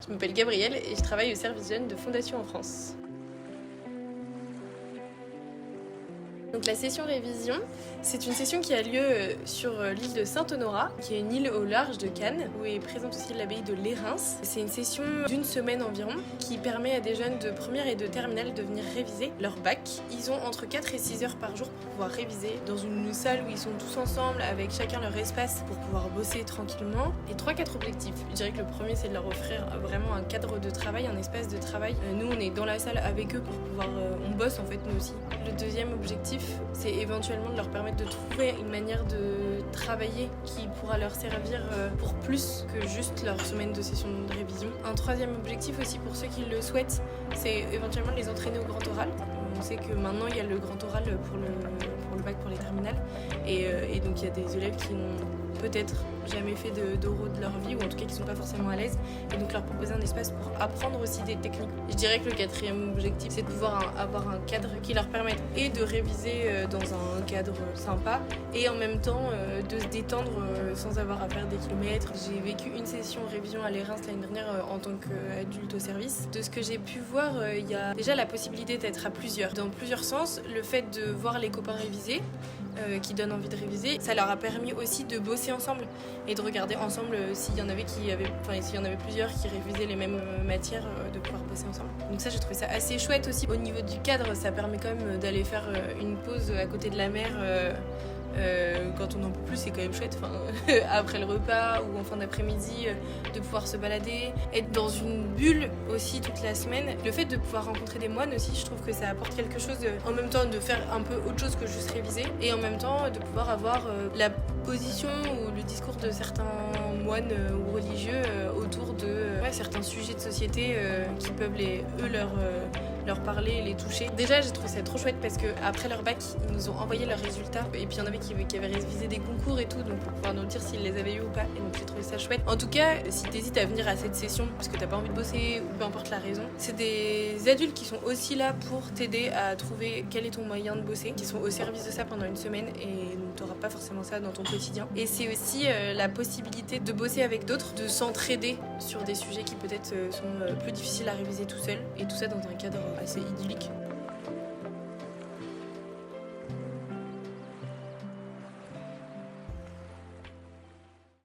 Je m'appelle Gabrielle et je travaille au service jeune de Fondation en France. Donc la session révision, c'est une session qui a lieu sur l'île de Saint-Honorat, qui est une île au large de Cannes, où est présente aussi l'abbaye de Lérins. C'est une session d'une semaine environ, qui permet à des jeunes de première et de terminale de venir réviser leur bac. Ils ont entre 4 et 6 heures par jour pour pouvoir réviser dans une salle où ils sont tous ensemble, avec chacun leur espace pour pouvoir bosser tranquillement. Et 3-4 objectifs. Je dirais que le premier, c'est de leur offrir vraiment un cadre de travail, un espace de travail. Nous, on est dans la salle avec eux pour pouvoir... on bosse en fait, nous aussi. Le deuxième objectif, c'est éventuellement de leur permettre de trouver une manière de travailler qui pourra leur servir pour plus que juste leur semaine de session de révision. Un troisième objectif aussi pour ceux qui le souhaitent, c'est éventuellement les entraîner au grand oral. On sait que maintenant il y a le grand oral pour le bac pour les terminales et donc il y a des élèves qui n'ont peut-être jamais fait d'euro de leur vie ou en tout cas qui ne sont pas forcément à l'aise et donc leur proposer un espace pour apprendre aussi des techniques. Je dirais que le quatrième objectif c'est de pouvoir avoir un cadre qui leur permette et de réviser dans un cadre sympa et en même temps de se détendre sans avoir à faire des kilomètres. J'ai vécu une session révision à Lérins l'année dernière en tant qu'adulte au service. De ce que j'ai pu voir, il y a déjà la possibilité d'être à plusieurs. Dans plusieurs sens, le fait de voir les copains réviser qui donnent envie de réviser, ça leur a permis aussi de bosser ensemble et de regarder ensemble s'il y en avait plusieurs qui révisaient les mêmes matières, de pouvoir bosser ensemble. Donc ça, j'ai trouvé ça assez chouette aussi. Au niveau du cadre, ça permet quand même d'aller faire une pause à côté de la mer quand on n'en peut plus, c'est quand même chouette. Après le repas ou en fin d'après-midi, de pouvoir se balader, être dans une bulle aussi toute la semaine. Le fait de pouvoir rencontrer des moines aussi, je trouve que ça apporte quelque chose en même temps de faire un peu autre chose que juste réviser et en même temps de pouvoir avoir la position ou le discours de certains moines ou religieux autour de certains sujets de société qui peuvent leur parler et les toucher. Déjà, j'ai trouvé ça trop chouette parce qu'après leur bac, ils nous ont envoyé leurs résultats et puis il y en avait qui avaient révisé des concours et tout, donc pour pouvoir nous dire s'ils les avaient eu ou pas. Et donc j'ai trouvé ça chouette. En tout cas, si t'hésites à venir à cette session parce que t'as pas envie de bosser ou peu importe la raison, c'est des adultes qui sont aussi là pour t'aider à trouver quel est ton moyen de bosser, qui sont au service de ça pendant une semaine et donc t'auras pas forcément ça dans ton quotidien. Et c'est aussi la possibilité de bosser avec d'autres, de s'entraider sur des sujets qui peut-être sont plus difficiles à réviser tout seul et tout ça dans un cadre assez idyllique.